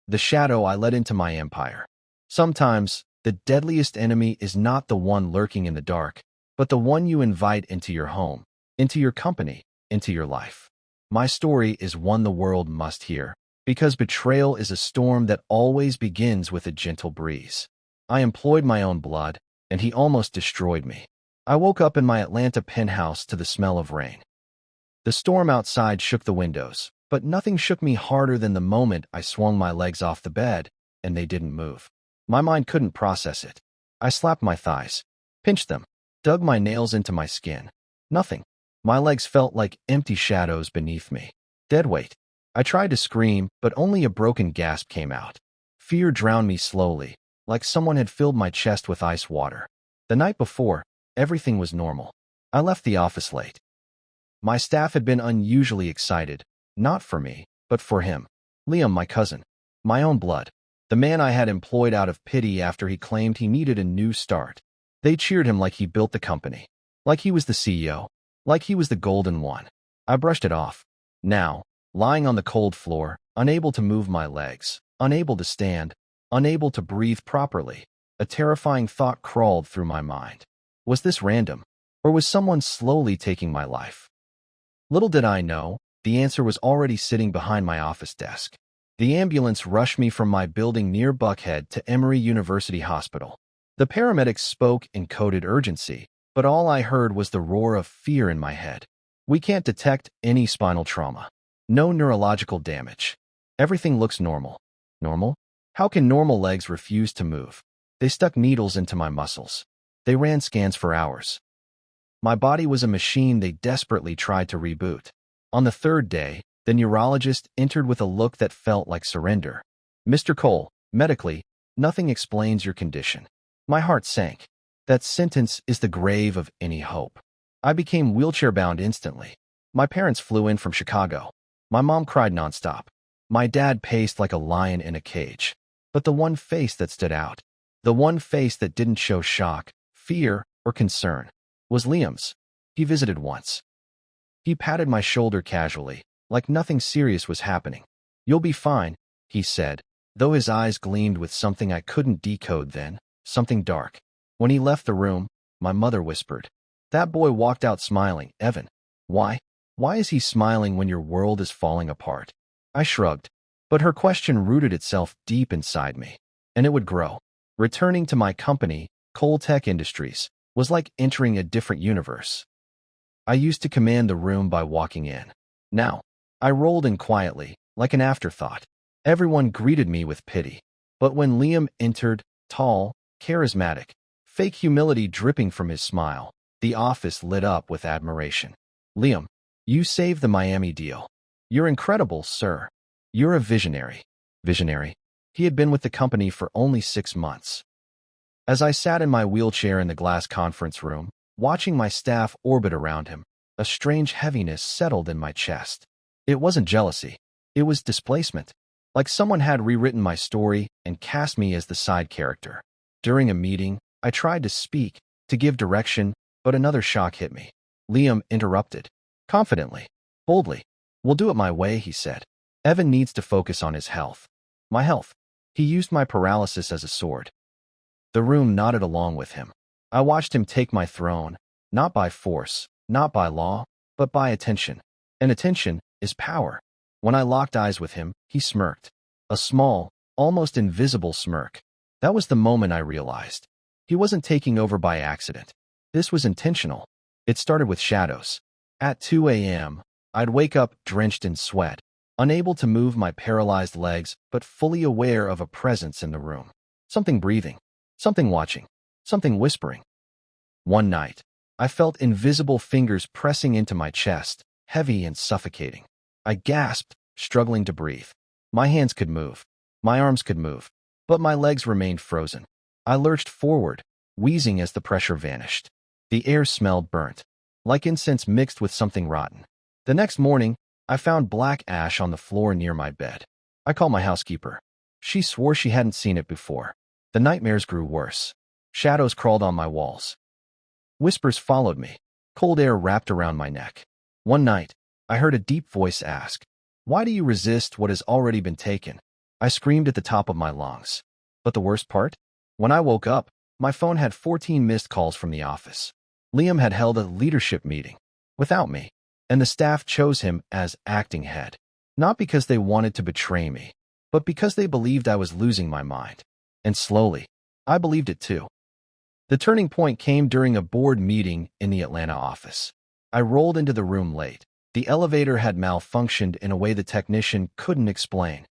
the shadow I let into my empire. Sometimes, the deadliest enemy is not the one lurking in the dark, but the one you invite into your home, into your company, into your life. My story is one the world must hear, because betrayal is a storm that always begins with a gentle breeze. I employed my own blood, and he almost destroyed me. I woke up in my Atlanta penthouse to the smell of rain. The storm outside shook the windows, but nothing shook me harder than the moment I swung my legs off the bed, and they didn't move. My mind couldn't process it. I slapped my thighs, pinched them, dug my nails into my skin. Nothing. My legs felt like empty shadows beneath me. Dead weight. I tried to scream, but only a broken gasp came out. Fear drowned me slowly, like someone had filled my chest with ice water. The night before, everything was normal. I left the office late. My staff had been unusually excited, not for me, but for him. Liam, my cousin. My own blood. The man I had employed out of pity after he claimed he needed a new start. They cheered him like he built the company, like he was the CEO, like he was the golden one. I brushed it off. Now, lying on the cold floor, unable to move my legs, unable to stand, unable to breathe properly, a terrifying thought crawled through my mind. Was this random, or was someone slowly taking my life? Little did I know, the answer was already sitting behind my office desk. The ambulance rushed me from my building near Buckhead to Emory University Hospital. The paramedics spoke in coded urgency, but all I heard was the roar of fear in my head. We can't detect any spinal trauma. No neurological damage. Everything looks normal. Normal? How can normal legs refuse to move? They stuck needles into my muscles. They ran scans for hours. My body was a machine they desperately tried to reboot. On the third day, the neurologist entered with a look that felt like surrender. "Mr. Cole, medically, nothing explains your condition." My heart sank. That sentence is the grave of any hope. I became wheelchair-bound instantly. My parents flew in from Chicago. My mom cried nonstop. My dad paced like a lion in a cage. But the one face that stood out, the one face that didn't show shock, fear, or concern, was Liam's. He visited once. He patted my shoulder casually, like nothing serious was happening. "You'll be fine," he said, though his eyes gleamed with something I couldn't decode then, something dark. When he left the room, my mother whispered. That boy walked out smiling. "Evan, why? Why is he smiling when your world is falling apart?" I shrugged, but her question rooted itself deep inside me, and it would grow. Returning to my company, Tech Industries, was like entering a different universe. I used to command the room by walking in. Now, I rolled in quietly, like an afterthought. Everyone greeted me with pity. But when Liam entered, tall, charismatic, fake humility dripping from his smile, the office lit up with admiration. "Liam, you saved the Miami deal. You're incredible, sir. You're a visionary." Visionary? He had been with the company for only 6 months. As I sat in my wheelchair in the glass conference room, watching my staff orbit around him, a strange heaviness settled in my chest. It wasn't jealousy. It was displacement. Like someone had rewritten my story and cast me as the side character. During a meeting, I tried to speak, to give direction, but another shock hit me. Liam interrupted. Confidently, boldly. "We'll do it my way," he said. "Evan needs to focus on his health." My health. He used my paralysis as a sword. The room nodded along with him. I watched him take my throne, not by force, not by law, but by attention. And attention is power. When I locked eyes with him, he smirked. A small, almost invisible smirk. That was the moment I realized. He wasn't taking over by accident. This was intentional. It started with shadows. At 2 a.m., I'd wake up drenched in sweat, unable to move my paralyzed legs, but fully aware of a presence in the room. Something breathing, something watching, something whispering. One night, I felt invisible fingers pressing into my chest, heavy and suffocating. I gasped, struggling to breathe. My hands could move. My arms could move. But my legs remained frozen. I lurched forward, wheezing as the pressure vanished. The air smelled burnt, like incense mixed with something rotten. The next morning, I found black ash on the floor near my bed. I called my housekeeper. She swore she hadn't seen it before. The nightmares grew worse. Shadows crawled on my walls. Whispers followed me. Cold air wrapped around my neck. One night, I heard a deep voice ask, "Why do you resist what has already been taken?" I screamed at the top of my lungs. But the worst part? When I woke up, my phone had 14 missed calls from the office. Liam had held a leadership meeting without me, and the staff chose him as acting head. Not because they wanted to betray me, but because they believed I was losing my mind. And slowly, I believed it too. The turning point came during a board meeting in the Atlanta office. I rolled into the room late. The elevator had malfunctioned in a way the technician couldn't explain.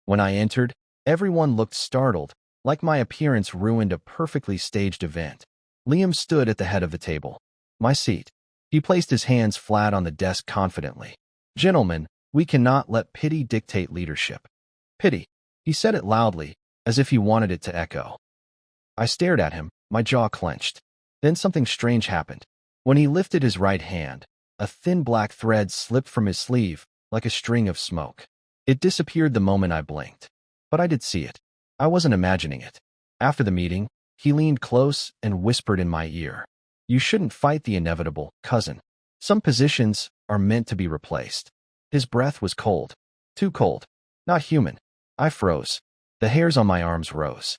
When I entered, everyone looked startled, like my appearance ruined a perfectly staged event. Liam stood at the head of the table. My seat. He placed his hands flat on the desk confidently. "Gentlemen, we cannot let pity dictate leadership." Pity. He said it loudly, as if he wanted it to echo. I stared at him, my jaw clenched. Then something strange happened. When he lifted his right hand, a thin black thread slipped from his sleeve, like a string of smoke. It disappeared the moment I blinked. But I did see it. I wasn't imagining it. After the meeting, he leaned close and whispered in my ear, "You shouldn't fight the inevitable, cousin. Some positions are meant to be replaced." His breath was cold. Too cold. Not human. I froze. The hairs on my arms rose.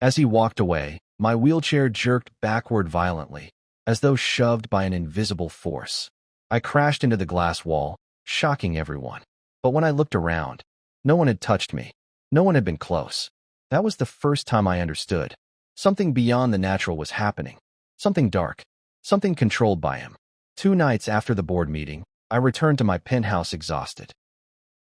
As he walked away, my wheelchair jerked backward violently, as though shoved by an invisible force. I crashed into the glass wall, shocking everyone. But when I looked around, no one had touched me. No one had been close. That was the first time I understood. Something beyond the natural was happening. Something dark. Something controlled by him. 2 nights after the board meeting, I returned to my penthouse exhausted.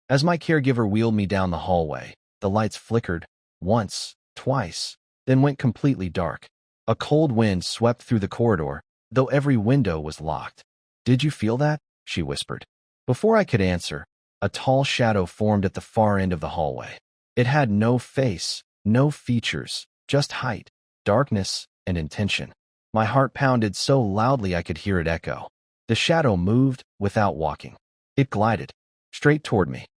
As my caregiver wheeled me down the hallway, the lights flickered, once, twice, then went completely dark. A cold wind swept through the corridor, though every window was locked. "Did you feel that?" she whispered. Before I could answer, a tall shadow formed at the far end of the hallway. It had no face, no features, just height, darkness, and intention. My heart pounded so loudly I could hear it echo. The shadow moved without walking. It glided straight toward me.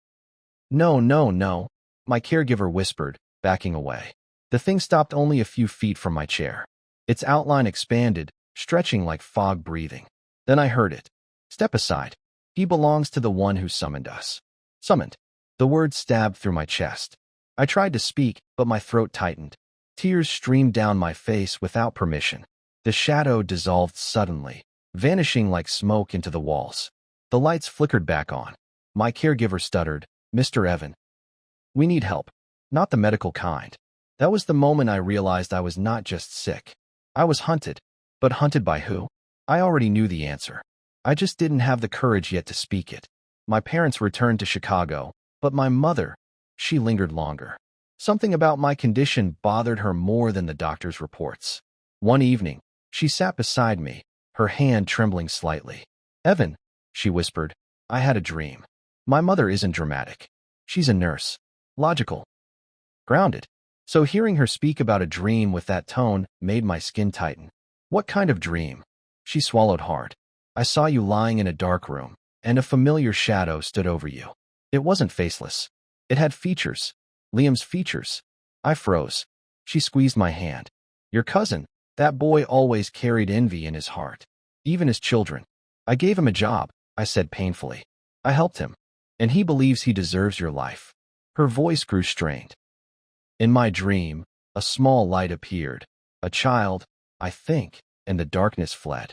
"No, no, no," my caregiver whispered, backing away. The thing stopped only a few feet from my chair. Its outline expanded, stretching like fog breathing. Then I heard it. "Step aside. He belongs to the one who summoned us." Summoned. The word stabbed through my chest. I tried to speak, but my throat tightened. Tears streamed down my face without permission. The shadow dissolved suddenly, vanishing like smoke into the walls. The lights flickered back on. My caregiver stuttered, "Mr. Evan, we need help. Not the medical kind." That was the moment I realized I was not just sick. I was hunted. But hunted by who? I already knew the answer. I just didn't have the courage yet to speak it. My parents returned to Chicago, but my mother, she lingered longer. Something about my condition bothered her more than the doctor's reports. One evening, she sat beside me, her hand trembling slightly. "Evan," she whispered, "I had a dream." My mother isn't dramatic. She's a nurse. Logical. Grounded. So hearing her speak about a dream with that tone made my skin tighten. "What kind of dream?" She swallowed hard. "I saw you lying in a dark room, and a familiar shadow stood over you. It wasn't faceless. It had features. Liam's features." I froze. She squeezed my hand. "Your cousin, that boy always carried envy in his heart. Even his children. I gave him a job," I said painfully. "I helped him. And he believes he deserves your life." Her voice grew strained. In my dream, a small light appeared. A child, I think, and the darkness fled.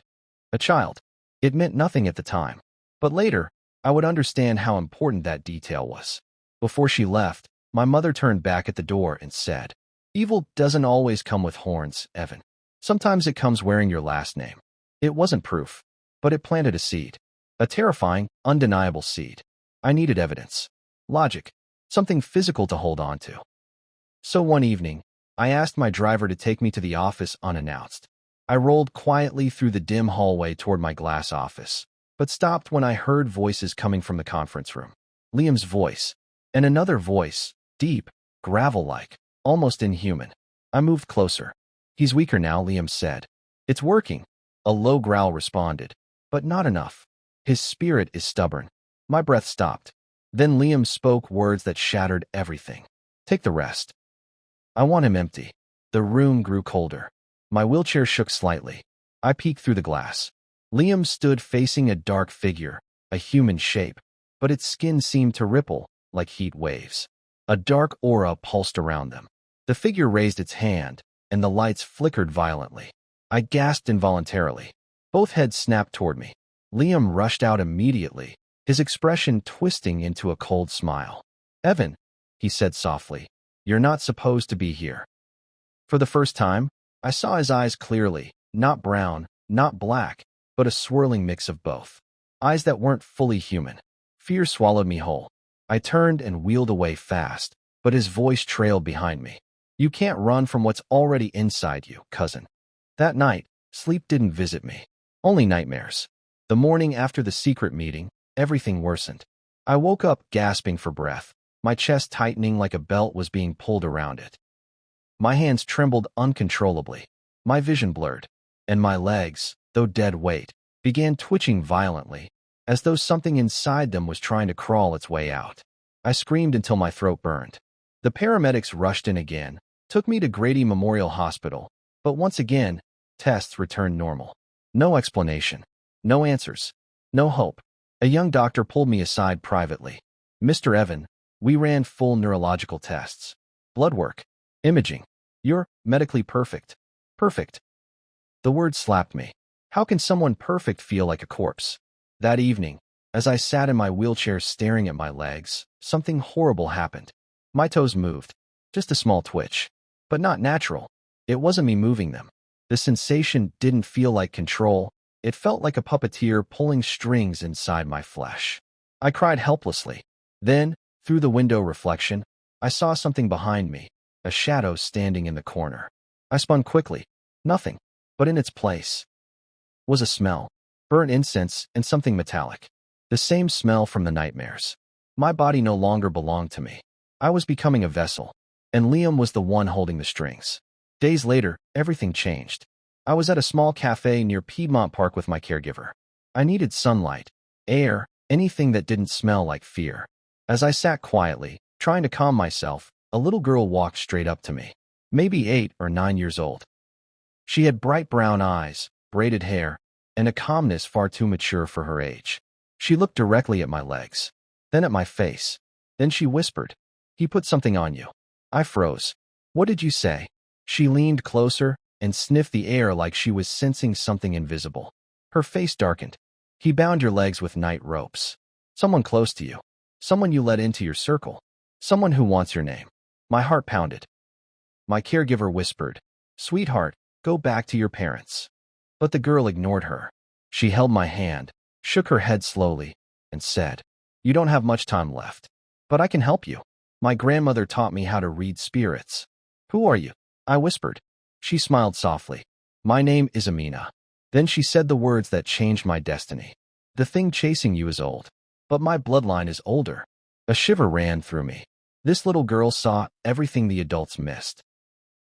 A child. It meant nothing at the time. But later, I would understand how important that detail was. Before she left, my mother turned back at the door and said, "Evil doesn't always come with horns, Evan. Sometimes it comes wearing your last name." It wasn't proof, but it planted a seed. A terrifying, undeniable seed. I needed evidence. Logic. Something physical to hold on to. So one evening, I asked my driver to take me to the office unannounced. I rolled quietly through the dim hallway toward my glass office, but stopped when I heard voices coming from the conference room. Liam's voice. And another voice, deep, gravel-like, almost inhuman. I moved closer. "He's weaker now," Liam said. "It's working," a low growl responded. "But not enough. His spirit is stubborn." My breath stopped. Then Liam spoke words that shattered everything. "Take the rest. I want him empty." The room grew colder. My wheelchair shook slightly. I peeked through the glass. Liam stood facing a dark figure, a human shape, but its skin seemed to ripple, like heat waves. A dark aura pulsed around them. The figure raised its hand, and the lights flickered violently. I gasped involuntarily. Both heads snapped toward me. Liam rushed out immediately, his expression twisting into a cold smile. "Evan," he said softly, "you're not supposed to be here." For the first time, I saw his eyes clearly, not brown, not black, but a swirling mix of both. Eyes that weren't fully human. Fear swallowed me whole. I turned and wheeled away fast, but his voice trailed behind me. "You can't run from what's already inside you, cousin." That night, sleep didn't visit me. Only nightmares. The morning after the secret meeting, everything worsened. I woke up gasping for breath, my chest tightening like a belt was being pulled around it. My hands trembled uncontrollably, my vision blurred, and my legs, though dead weight, began twitching violently, as though something inside them was trying to crawl its way out. I screamed until my throat burned. The paramedics rushed in again, took me to Grady Memorial Hospital, but once again, tests returned normal. No explanation. No answers. No hope. A young doctor pulled me aside privately. "Mr. Evan, we ran full neurological tests. Blood work. Imaging. You're medically perfect." Perfect. The word slapped me. How can someone perfect feel like a corpse? That evening, as I sat in my wheelchair staring at my legs, something horrible happened. My toes moved. Just a small twitch. But not natural. It wasn't me moving them. The sensation didn't feel like control. It felt like a puppeteer pulling strings inside my flesh. I cried helplessly. Then, through the window reflection, I saw something behind me, a shadow standing in the corner. I spun quickly. Nothing. But in its place was a smell. Burnt incense and something metallic. The same smell from the nightmares. My body no longer belonged to me. I was becoming a vessel, and Liam was the one holding the strings. Days later, everything changed. I was at a small cafe near Piedmont Park with my caregiver. I needed sunlight, air, anything that didn't smell like fear. As I sat quietly, trying to calm myself, a little girl walked straight up to me, maybe 8 or 9 years old. She had bright brown eyes, braided hair, and a calmness far too mature for her age. She looked directly at my legs, then at my face. Then she whispered, "He put something on you." I froze. "What did you say?" She leaned closer and sniffed the air like she was sensing something invisible. Her face darkened. "He bound your legs with night ropes. Someone close to you. Someone you let into your circle. Someone who wants your name." My heart pounded. My caregiver whispered, "Sweetheart, go back to your parents." But the girl ignored her. She held my hand, shook her head slowly, and said, "You don't have much time left. But I can help you. My grandmother taught me how to read spirits." "Who are you?" I whispered. She smiled softly. "My name is Amina." Then she said the words that changed my destiny. "The thing chasing you is old, but my bloodline is older." A shiver ran through me. This little girl saw everything the adults missed.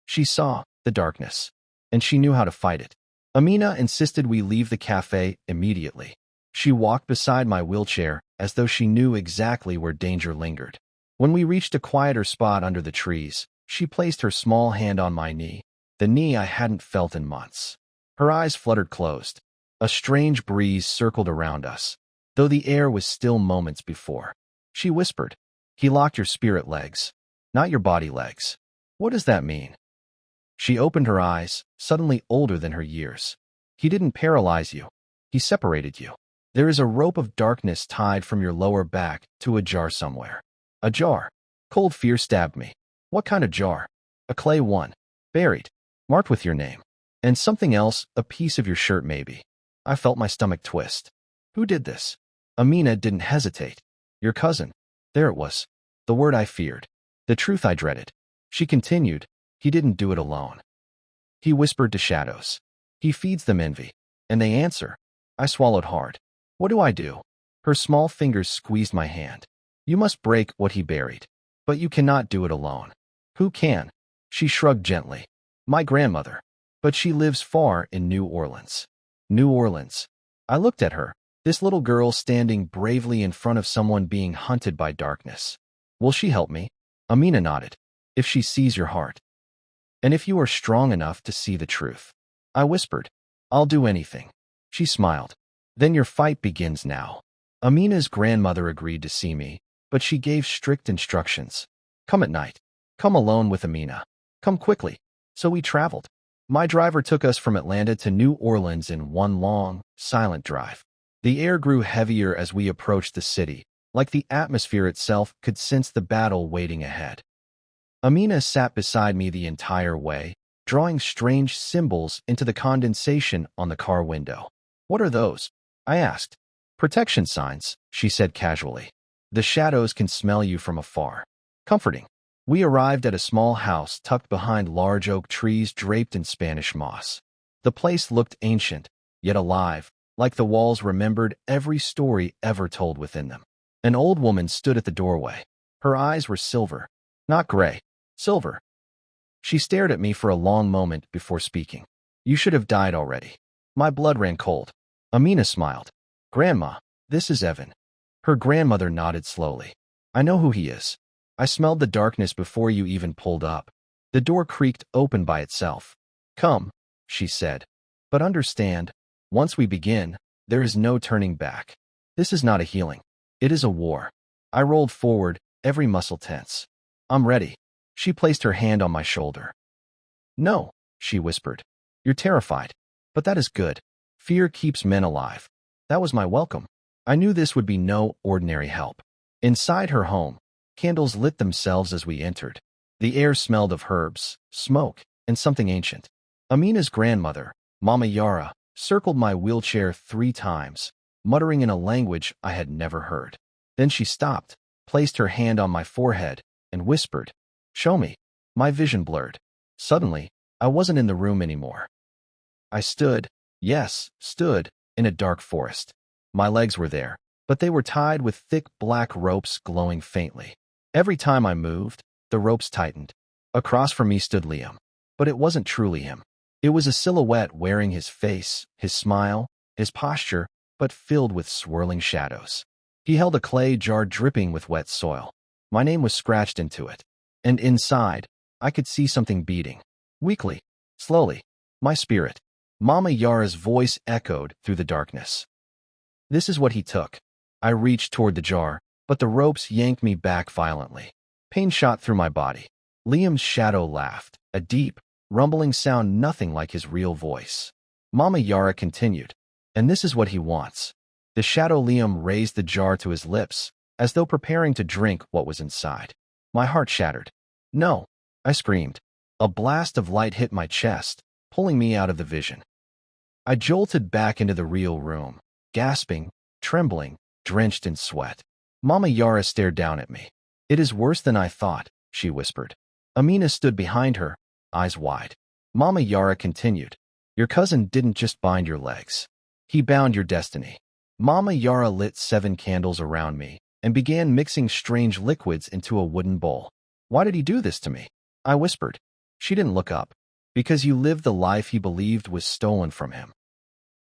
She saw the darkness, and she knew how to fight it. Amina insisted we leave the cafe immediately. She walked beside my wheelchair as though she knew exactly where danger lingered. When we reached a quieter spot under the trees, she placed her small hand on my knee, the knee I hadn't felt in months. Her eyes fluttered closed. A strange breeze circled around us, though the air was still moments before. She whispered, "He locked your spirit legs, not your body legs." "What does that mean?" She opened her eyes, suddenly older than her years. "He didn't paralyze you. He separated you. There is a rope of darkness tied from your lower back to a jar somewhere." A jar. Cold fear stabbed me. What kind of jar? A clay one. Buried. Marked with your name. And something else, a piece of your shirt maybe. I felt my stomach twist. Who did this? Amina didn't hesitate. "Your cousin." There it was. The word I feared. The truth I dreaded. She continued, "He didn't do it alone. He whispered to shadows. He feeds them envy. And they answer." I swallowed hard. "What do I do?" Her small fingers squeezed my hand. "You must break what he buried. But you cannot do it alone." "Who can?" She shrugged gently. "My grandmother. But she lives far in New Orleans." New Orleans. I looked at her, this little girl standing bravely in front of someone being hunted by darkness. "Will she help me?" Amina nodded. "If she sees your heart. And if you are strong enough to see the truth." I whispered, "I'll do anything." She smiled. "Then your fight begins now." Amina's grandmother agreed to see me, but she gave strict instructions. Come at night. Come alone with Amina. Come quickly. So we traveled. My driver took us from Atlanta to New Orleans in one long, silent drive. The air grew heavier as we approached the city, like the atmosphere itself could sense the battle waiting ahead. Amina sat beside me the entire way, drawing strange symbols into the condensation on the car window. What are those? I asked. Protection signs, she said casually. The shadows can smell you from afar. Comforting. We arrived at a small house tucked behind large oak trees draped in Spanish moss. The place looked ancient, yet alive, like the walls remembered every story ever told within them. An old woman stood at the doorway. Her eyes were silver, not gray, silver. She stared at me for a long moment before speaking. You should have died already. My blood ran cold. Amina smiled. Grandma, this is Evan. Her grandmother nodded slowly. I know who he is. I smelled the darkness before you even pulled up. The door creaked open by itself. Come, she said. But understand, once we begin, there is no turning back. This is not a healing. It is a war. I rolled forward, every muscle tense. I'm ready. She placed her hand on my shoulder. No, she whispered. You're terrified. But that is good. Fear keeps men alive. That was my welcome. I knew this would be no ordinary help. Inside her home, candles lit themselves as we entered. The air smelled of herbs, smoke, and something ancient. Amina's grandmother, Mama Yara, circled my wheelchair 3 times, muttering in a language I had never heard. Then she stopped, placed her hand on my forehead, and whispered, Show me. My vision blurred. Suddenly, I wasn't in the room anymore. I stood, stood, in a dark forest. My legs were there, but they were tied with thick black ropes glowing faintly. Every time I moved, the ropes tightened. Across from me stood Liam. But it wasn't truly him. It was a silhouette wearing his face, his smile, his posture, but filled with swirling shadows. He held a clay jar dripping with wet soil. My name was scratched into it. And inside, I could see something beating. Weakly, slowly. My spirit. Mama Yara's voice echoed through the darkness. This is what he took. I reached toward the jar, but the ropes yanked me back violently. Pain shot through my body. Liam's shadow laughed, a deep, rumbling sound nothing like his real voice. Mama Yara continued, and this is what he wants. The shadow Liam raised the jar to his lips, as though preparing to drink what was inside. My heart shattered. No, I screamed. A blast of light hit my chest, pulling me out of the vision. I jolted back into the real room, gasping, trembling, drenched in sweat. Mama Yara stared down at me. It is worse than I thought, she whispered. Amina stood behind her, eyes wide. Mama Yara continued. Your cousin didn't just bind your legs. He bound your destiny. Mama Yara lit 7 candles around me and began mixing strange liquids into a wooden bowl. Why did he do this to me? I whispered. She didn't look up. Because you lived the life he believed was stolen from him.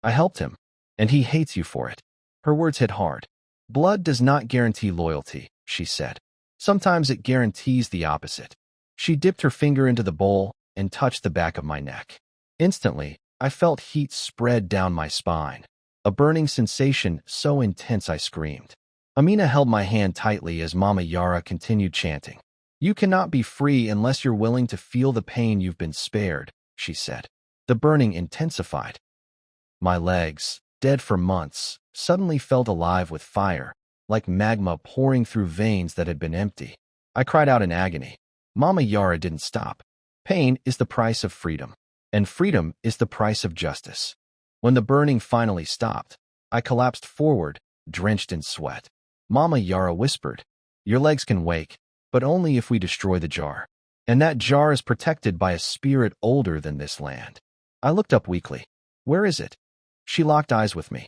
I helped him, and he hates you for it. Her words hit hard. Blood does not guarantee loyalty, she said. Sometimes it guarantees the opposite. She dipped her finger into the bowl and touched the back of my neck. Instantly, I felt heat spread down my spine, a burning sensation so intense I screamed. Amina held my hand tightly as Mama Yara continued chanting. You cannot be free unless you're willing to feel the pain you've been spared, she said. The burning intensified. My legs, dead for months, suddenly felt alive with fire, like magma pouring through veins that had been empty. I cried out in agony. Mama Yara didn't stop. Pain is the price of freedom, and freedom is the price of justice. When the burning finally stopped, I collapsed forward, drenched in sweat. Mama Yara whispered, Your legs can wake, but only if we destroy the jar. And that jar is protected by a spirit older than this land. I looked up weakly. Where is it? She locked eyes with me.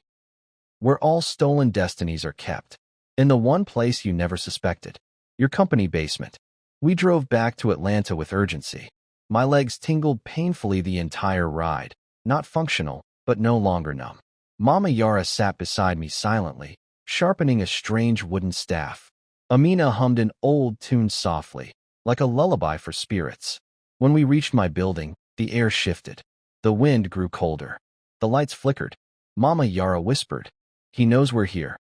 Where all stolen destinies are kept. In the one place you never suspected. Your company basement. We drove back to Atlanta with urgency. My legs tingled painfully the entire ride. Not functional, but no longer numb. Mama Yara sat beside me silently, sharpening a strange wooden staff. Amina hummed an old tune softly, like a lullaby for spirits. When we reached my building, the air shifted. The wind grew colder. The lights flickered. Mama Yara whispered, He knows we're here.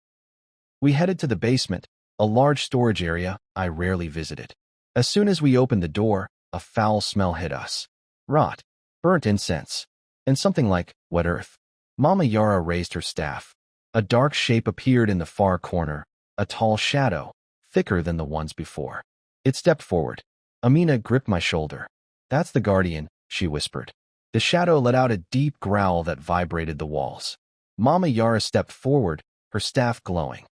We headed to the basement, a large storage area I rarely visited. As soon as we opened the door, a foul smell hit us. Rot, burnt incense, and something like wet earth. Mama Yara raised her staff. A dark shape appeared in the far corner, a tall shadow, thicker than the ones before. It stepped forward. Amina gripped my shoulder. "That's the guardian," she whispered. The shadow let out a deep growl that vibrated the walls. Mama Yara stepped forward, her staff glowing.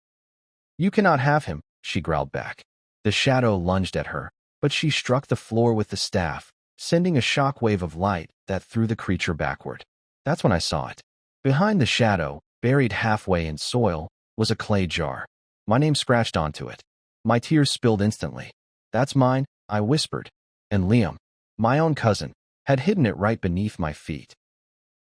"You cannot have him," she growled back. The shadow lunged at her, but she struck the floor with the staff, sending a shockwave of light that threw the creature backward. That's when I saw it. Behind the shadow, buried halfway in soil, was a clay jar. My name scratched onto it. My tears spilled instantly. "That's mine," I whispered, and Liam, my own cousin, had hidden it right beneath my feet.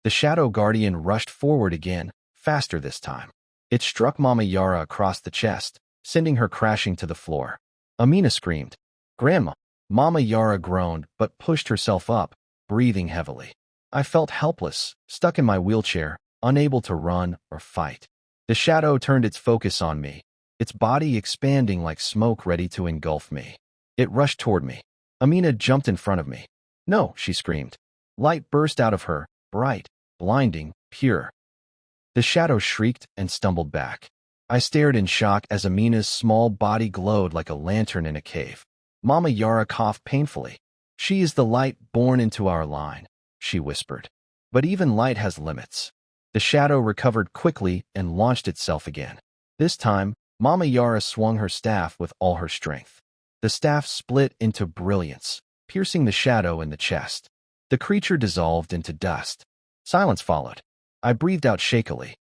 The shadow guardian rushed forward again, faster this time. It struck Mama Yara across the chest, sending her crashing to the floor. Amina screamed. "Grandma!" Mama Yara groaned but pushed herself up, breathing heavily. I felt helpless, stuck in my wheelchair, unable to run or fight. The shadow turned its focus on me, its body expanding like smoke ready to engulf me. It rushed toward me. Amina jumped in front of me. "No!" she screamed. Light burst out of her, bright, blinding, pure. The shadow shrieked and stumbled back. I stared in shock as Amina's small body glowed like a lantern in a cave. Mama Yara coughed painfully. "She is the light born into our line," she whispered. "But even light has limits." The shadow recovered quickly and launched itself again. This time, Mama Yara swung her staff with all her strength. The staff split into brilliance, piercing the shadow in the chest. The creature dissolved into dust. Silence followed. I breathed out shakily.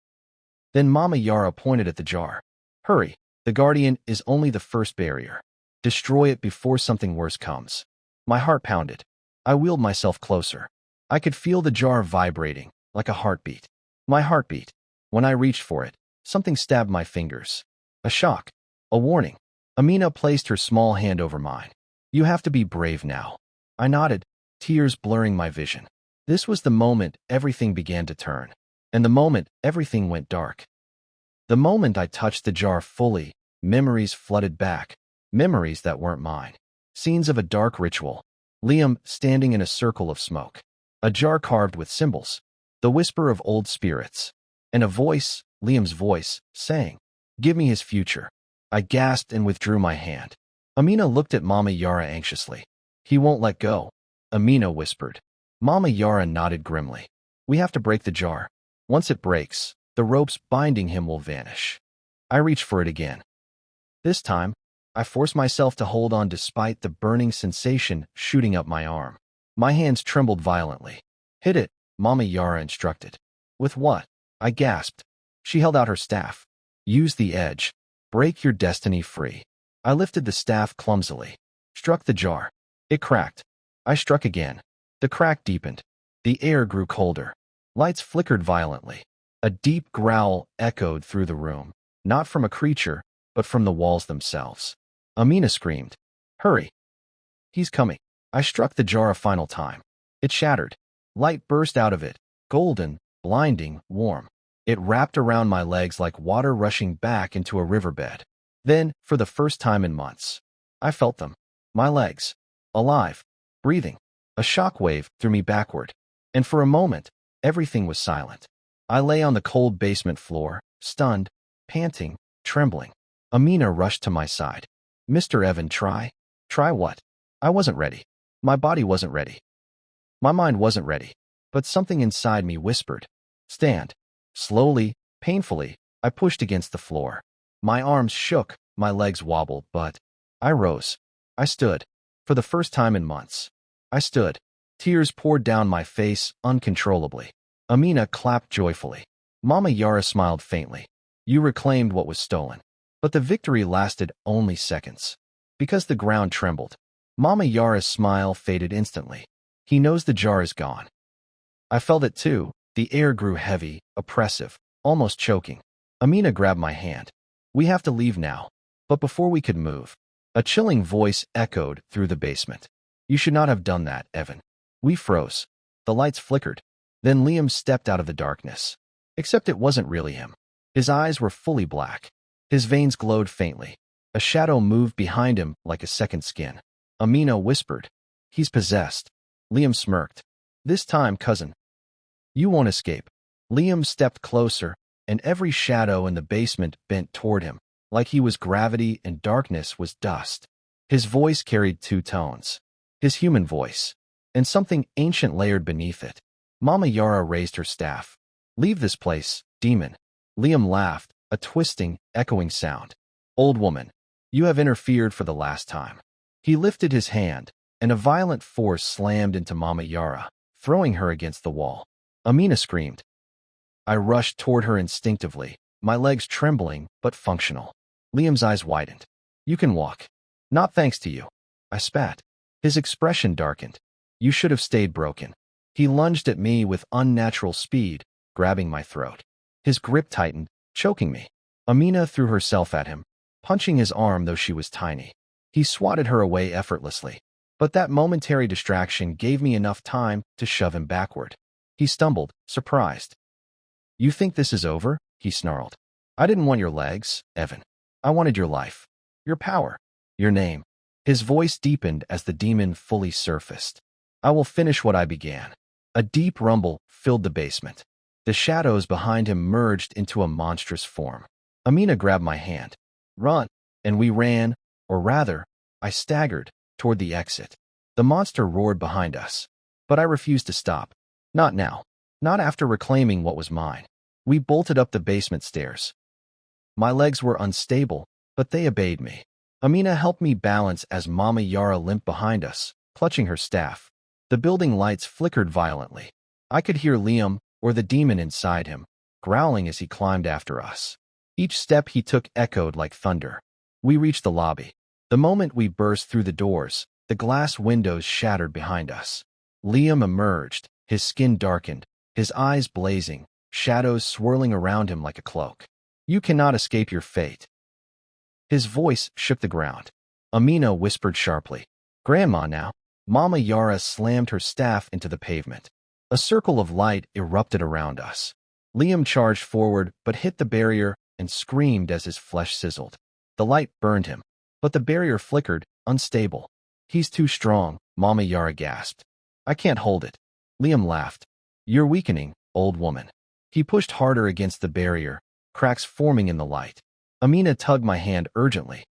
Then Mama Yara pointed at the jar. "Hurry, the guardian is only the first barrier. Destroy it before something worse comes." My heart pounded. I wheeled myself closer. I could feel the jar vibrating, like a heartbeat. My heartbeat. When I reached for it, something stabbed my fingers. A shock. A warning. Amina placed her small hand over mine. "You have to be brave now." I nodded, tears blurring my vision. This was the moment everything began to turn, and the moment everything went dark. The moment I touched the jar fully, memories flooded back, memories that weren't mine. Scenes of a dark ritual. Liam standing in a circle of smoke. A jar carved with symbols. The whisper of old spirits. And a voice, Liam's voice, saying, "Give me his future." I gasped and withdrew my hand. Amina looked at Mama Yara anxiously. "He won't let go," Amina whispered. Mama Yara nodded grimly. "We have to break the jar. Once it breaks, the ropes binding him will vanish." I reached for it again. This time, I forced myself to hold on despite the burning sensation shooting up my arm. My hands trembled violently. "Hit it," Mama Yara instructed. "With what?" I gasped. She held out her staff. "Use the edge. Break your destiny free." I lifted the staff clumsily. Struck the jar. It cracked. I struck again. The crack deepened. The air grew colder. Lights flickered violently. A deep growl echoed through the room, not from a creature, but from the walls themselves. Amina screamed, "Hurry! He's coming." I struck the jar a final time. It shattered. Light burst out of it, golden, blinding, warm. It wrapped around my legs like water rushing back into a riverbed. Then, for the first time in months, I felt them. My legs. Alive. Breathing. A shockwave threw me backward. And for a moment, everything was silent. I lay on the cold basement floor, stunned, panting, trembling. Amina rushed to my side. "Mr. Evan, try." "Try what?" I wasn't ready. My body wasn't ready. My mind wasn't ready. But something inside me whispered, "Stand." Slowly, painfully, I pushed against the floor. My arms shook, my legs wobbled, but I rose. I stood. For the first time in months. I stood. Tears poured down my face uncontrollably. Amina clapped joyfully. Mama Yara smiled faintly. "You reclaimed what was stolen." But the victory lasted only seconds. Because the ground trembled. Mama Yara's smile faded instantly. "He knows the jar is gone." I felt it too. The air grew heavy, oppressive, almost choking. Amina grabbed my hand. "We have to leave now." But before we could move, a chilling voice echoed through the basement. "You should not have done that, Evan." We froze. The lights flickered. Then Liam stepped out of the darkness. Except it wasn't really him. His eyes were fully black. His veins glowed faintly. A shadow moved behind him like a second skin. Amina whispered. He's possessed. Liam smirked. This time, cousin. You won't escape. Liam stepped closer, and every shadow in the basement bent toward him, like he was gravity and darkness was dust. His voice carried two tones. His human voice, and something ancient layered beneath it. Mama Yara raised her staff. Leave this place, demon. Liam laughed, a twisting, echoing sound. Old woman, you have interfered for the last time. He lifted his hand, and a violent force slammed into Mama Yara, throwing her against the wall. Amina screamed. I rushed toward her instinctively, my legs trembling but functional. Liam's eyes widened. You can walk. Not thanks to you. I spat. His expression darkened. You should have stayed broken. He lunged at me with unnatural speed, grabbing my throat. His grip tightened, choking me. Amina threw herself at him, punching his arm though she was tiny. He swatted her away effortlessly, but that momentary distraction gave me enough time to shove him backward. He stumbled, surprised. You think this is over? He snarled. I didn't want your legs, Evan. I wanted your life, your power, your name. His voice deepened as the demon fully surfaced. I will finish what I began. A deep rumble filled the basement. The shadows behind him merged into a monstrous form. Amina grabbed my hand. Run! And we ran, or rather, I staggered, toward the exit. The monster roared behind us. But I refused to stop. Not now. Not after reclaiming what was mine. We bolted up the basement stairs. My legs were unstable, but they obeyed me. Amina helped me balance as Mama Yara limped behind us, clutching her staff. The building lights flickered violently. I could hear Liam, or the demon inside him, growling as he climbed after us. Each step he took echoed like thunder. We reached the lobby. The moment we burst through the doors, the glass windows shattered behind us. Liam emerged, his skin darkened, his eyes blazing, shadows swirling around him like a cloak. You cannot escape your fate. His voice shook the ground. Amina whispered sharply. Grandma now. Mama Yara slammed her staff into the pavement. A circle of light erupted around us. Liam charged forward but hit the barrier and screamed as his flesh sizzled. The light burned him, but the barrier flickered, unstable. He's too strong, Mama Yara gasped. I can't hold it. Liam laughed. You're weakening, old woman. He pushed harder against the barrier, cracks forming in the light. Amina tugged my hand urgently.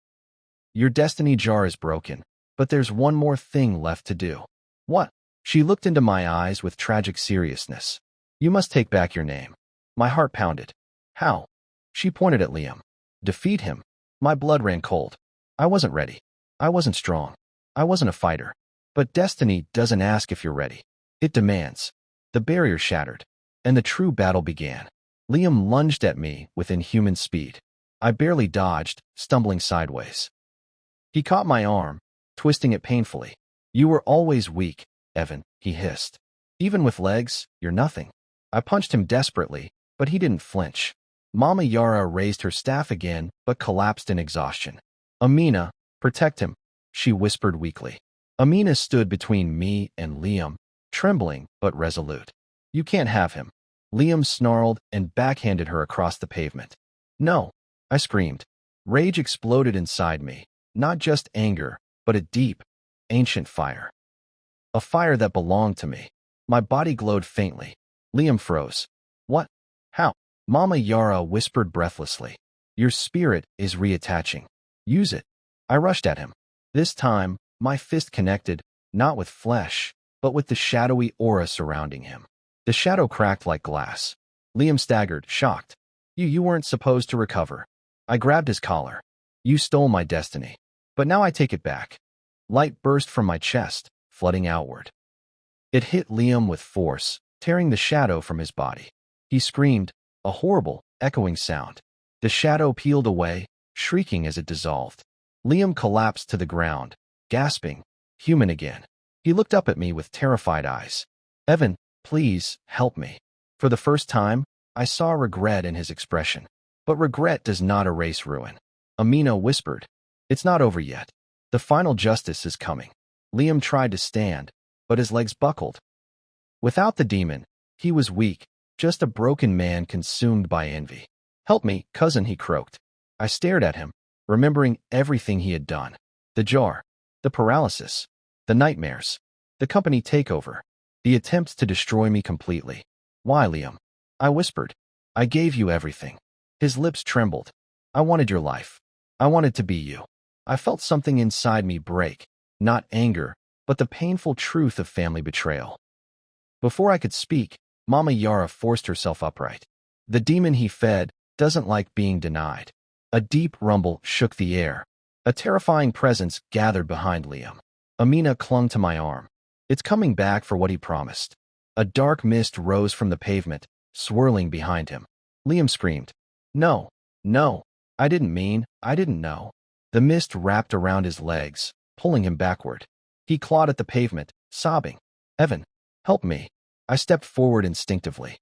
Your destiny jar is broken, but there's one more thing left to do. What? She looked into my eyes with tragic seriousness. You must take back your name. My heart pounded. How? She pointed at Liam. Defeat him. My blood ran cold. I wasn't ready. I wasn't strong. I wasn't a fighter. But destiny doesn't ask if you're ready. It demands. The barrier shattered, and the true battle began. Liam lunged at me with inhuman speed. I barely dodged, stumbling sideways. He caught my arm, twisting it painfully. You were always weak, Evan, he hissed. Even with legs, you're nothing. I punched him desperately, but he didn't flinch. Mama Yara raised her staff again, but collapsed in exhaustion. Amina, protect him, she whispered weakly. Amina stood between me and Liam, trembling but resolute. You can't have him. Liam snarled and backhanded her across the pavement. No, I screamed. Rage exploded inside me, not just anger, but a deep, ancient fire. A fire that belonged to me. My body glowed faintly. Liam froze. What? How? Mama Yara whispered breathlessly. Your spirit is reattaching. Use it. I rushed at him. This time, my fist connected, not with flesh, but with the shadowy aura surrounding him. The shadow cracked like glass. Liam staggered, shocked. You weren't supposed to recover. I grabbed his collar. You stole my destiny. But now I take it back. Light burst from my chest, flooding outward. It hit Liam with force, tearing the shadow from his body. He screamed, a horrible, echoing sound. The shadow peeled away, shrieking as it dissolved. Liam collapsed to the ground, gasping, human again. He looked up at me with terrified eyes. Evan, please, help me. For the first time, I saw regret in his expression. But regret does not erase ruin. Amina whispered. It's not over yet. The final justice is coming. Liam tried to stand, but his legs buckled. Without the demon, he was weak, just a broken man consumed by envy. Help me, cousin, he croaked. I stared at him, remembering everything he had done. The jar. The paralysis. The nightmares. The company takeover. The attempts to destroy me completely. Why, Liam? I whispered. I gave you everything. His lips trembled. I wanted your life. I wanted to be you. I felt something inside me break. Not anger, but the painful truth of family betrayal. Before I could speak, Mama Yara forced herself upright. The demon he fed doesn't like being denied. A deep rumble shook the air. A terrifying presence gathered behind Liam. Amina clung to my arm. It's coming back for what he promised. A dark mist rose from the pavement, swirling behind him. Liam screamed. No, no, I didn't know. The mist wrapped around his legs, pulling him backward. He clawed at the pavement, sobbing. Evan, help me. I stepped forward instinctively.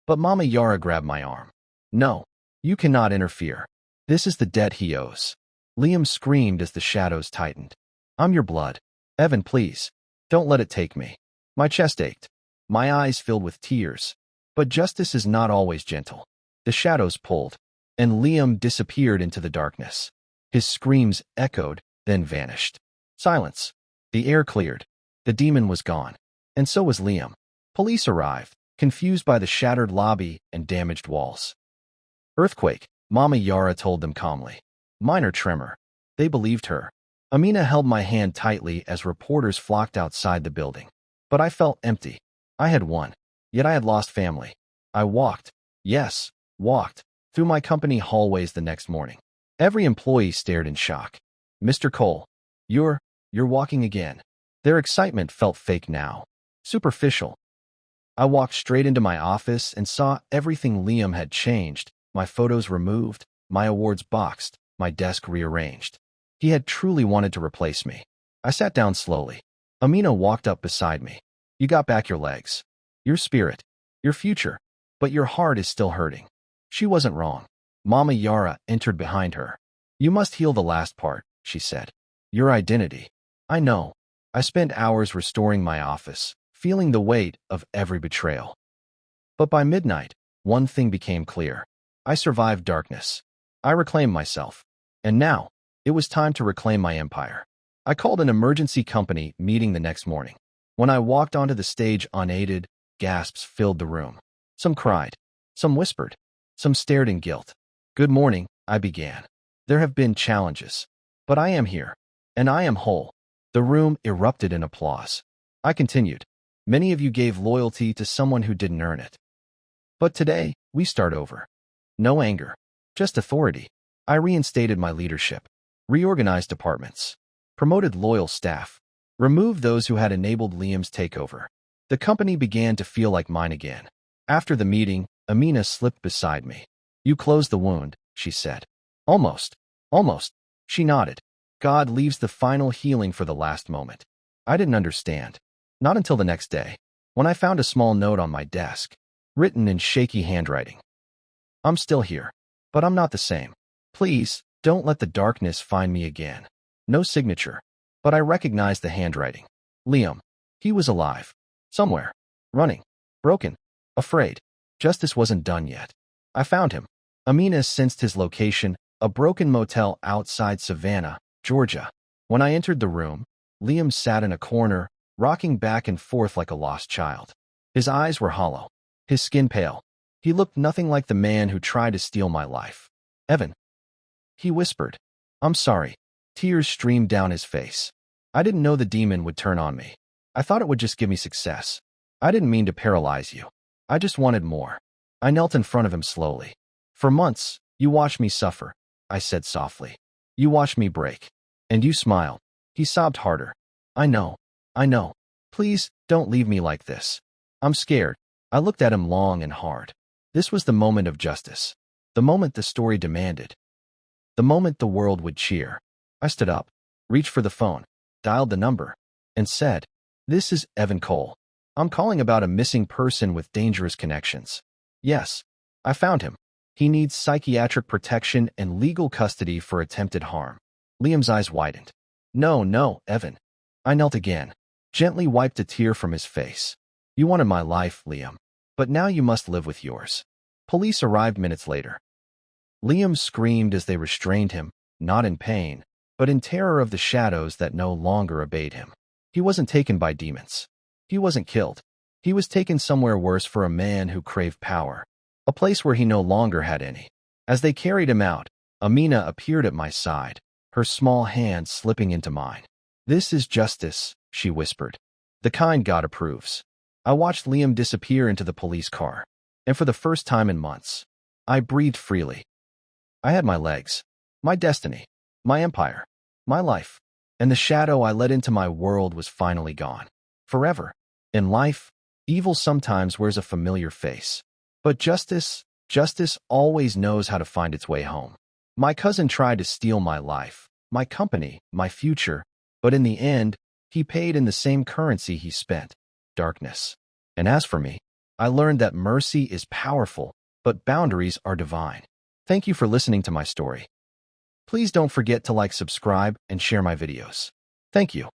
But Mama Yara grabbed my arm. No, you cannot interfere. This is the debt he owes. Liam screamed as the shadows tightened. I'm your blood. Evan, please. Don't let it take me. My chest ached. My eyes filled with tears. But justice is not always gentle. The shadows pulled, and Liam disappeared into the darkness. His screams echoed, then vanished. Silence. The air cleared. The demon was gone. And so was Liam. Police arrived, confused by the shattered lobby and damaged walls. Earthquake, Mama Yara told them calmly. Minor tremor. They believed her. Amina held my hand tightly as reporters flocked outside the building. But I felt empty. I had won, yet I had lost family. I walked, yes, walked, through my company hallways the next morning. Every employee stared in shock. Mr. Cole, you're walking again. Their excitement felt fake now. Superficial. I walked straight into my office and saw everything Liam had changed. My photos removed, my awards boxed, my desk rearranged. He had truly wanted to replace me. I sat down slowly. Amina walked up beside me. You got back your legs, your spirit, your future, but your heart is still hurting. She wasn't wrong. Mama Yara entered behind her. You must heal the last part, she said. Your identity. I know. I spent hours restoring my office, feeling the weight of every betrayal. But by midnight, one thing became clear. I survived darkness. I reclaimed myself. And now, it was time to reclaim my empire. I called an emergency company meeting the next morning. When I walked onto the stage unaided, gasps filled the room. Some cried. Some whispered. Some stared in guilt. Good morning, I began. There have been challenges. But I am here. And I am whole. The room erupted in applause. I continued. Many of you gave loyalty to someone who didn't earn it. But today, we start over. No anger. Just authority. I reinstated my leadership. Reorganized departments. Promoted loyal staff. Removed those who had enabled Liam's takeover. The company began to feel like mine again. After the meeting, Amina slipped beside me. You closed the wound, she said. Almost. Almost. She nodded. God leaves the final healing for the last moment. I didn't understand. Not until the next day, when I found a small note on my desk, written in shaky handwriting. I'm still here, but I'm not the same. Please, don't let the darkness find me again. No signature, but I recognized the handwriting. Liam. He was alive. Somewhere. Running. Broken. Afraid. Justice wasn't done yet. I found him. Amina sensed his location, a broken motel outside Savannah, Georgia. When I entered the room, Liam sat in a corner, rocking back and forth like a lost child. His eyes were hollow. His skin pale. He looked nothing like the man who tried to steal my life. Evan. He whispered. I'm sorry. Tears streamed down his face. I didn't know the demon would turn on me. I thought it would just give me success. I didn't mean to paralyze you. I just wanted more. I knelt in front of him slowly. For months, you watched me suffer, I said softly. You watched me break. And you smiled. He sobbed harder. I know. Please, don't leave me like this. I'm scared. I looked at him long and hard. This was the moment of justice. The moment the story demanded. The moment the world would cheer. I stood up, reached for the phone, dialed the number, and said, This is Evan Cole. I'm calling about a missing person with dangerous connections. Yes, I found him. He needs psychiatric protection and legal custody for attempted harm. Liam's eyes widened. No, Evan. I knelt again, gently wiped a tear from his face. You wanted my life, Liam, but now you must live with yours. Police arrived minutes later. Liam screamed as they restrained him, not in pain, but in terror of the shadows that no longer obeyed him. He wasn't taken by demons. He wasn't killed. He was taken somewhere worse for a man who craved power, a place where he no longer had any. As they carried him out, Amina appeared at my side, her small hand slipping into mine. "This is justice," she whispered. "The kind God approves." I watched Liam disappear into the police car, and for the first time in months, I breathed freely. I had my legs, my destiny, my empire, my life, and the shadow I let into my world was finally gone. Forever. In life, evil sometimes wears a familiar face. But justice always knows how to find its way home. My cousin tried to steal my life, my company, my future, but in the end, he paid in the same currency he spent: darkness. And as for me, I learned that mercy is powerful, but boundaries are divine. Thank you for listening to my story. Please don't forget to like, subscribe, and share my videos. Thank you.